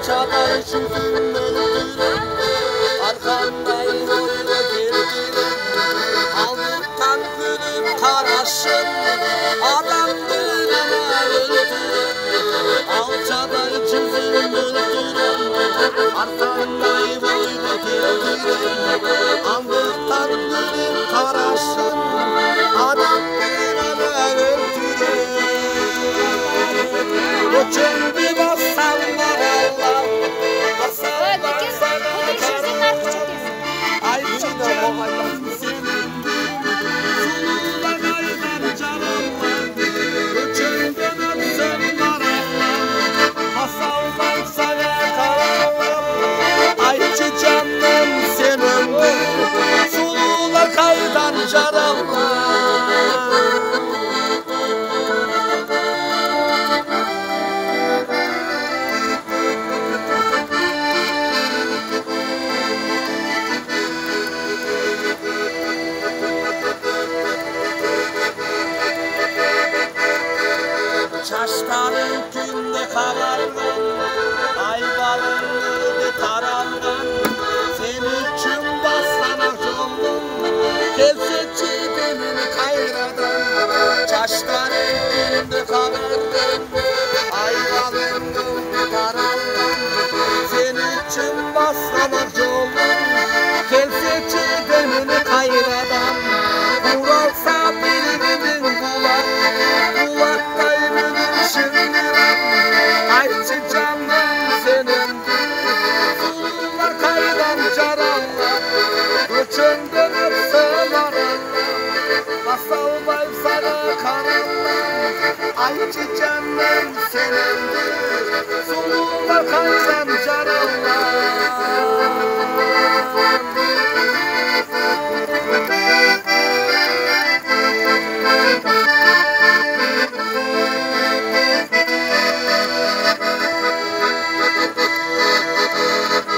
alçada yüzüm öldürür, arkandayım oyla girdirir. Aldıktan gülüm karaşın, adam gülüme öldürür. Alçada yüzüm öldürür, arkandayım oyla girdirir. Aldıktan gülüm karaşın, adam gülüme öldürür. Göçün bir bassanlar Allah, bassanlar sana karanlar. Ay canım senin, sulular aydan cananlar. Göçün bir bassanlar Allah, bassanlar sana karanlar. Ay canım senin, sulular aydan cananlar. Çaşların günde karardan, ay balındı tarandan. Sen için bassana yoldum, gelse çiğdemini kayradan. Çaşların günde karardan, ay balındı tarandan. Sen için bassana yoldum, gelse çiğdemini kayradan. Vuralsa birinin kulak, kulaktayım ayçı canım senin, sulular kaydan caranlar. Göçünden öpseler basal sana karanlar. Ayçı canım senin, sulular kaydan caranlar.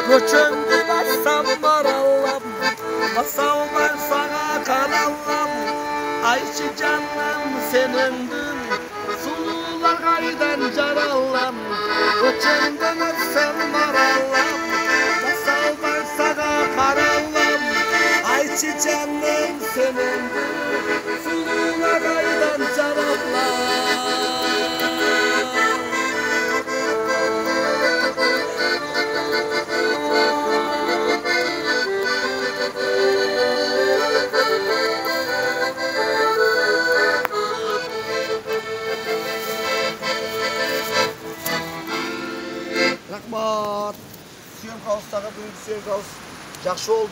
Göçündü bassanlar Allah'ım, basallar sana kanallam. Ayçı canım senindir, sulular kaydan carallam. Göçündü bassanlar Allah'ım, basallar sana kanallam. Ayçı canım senindir, sulular kaydan carallam. Rahmat. Suyum kalsın, büyük suyum kalsın. Yaxşı oldu.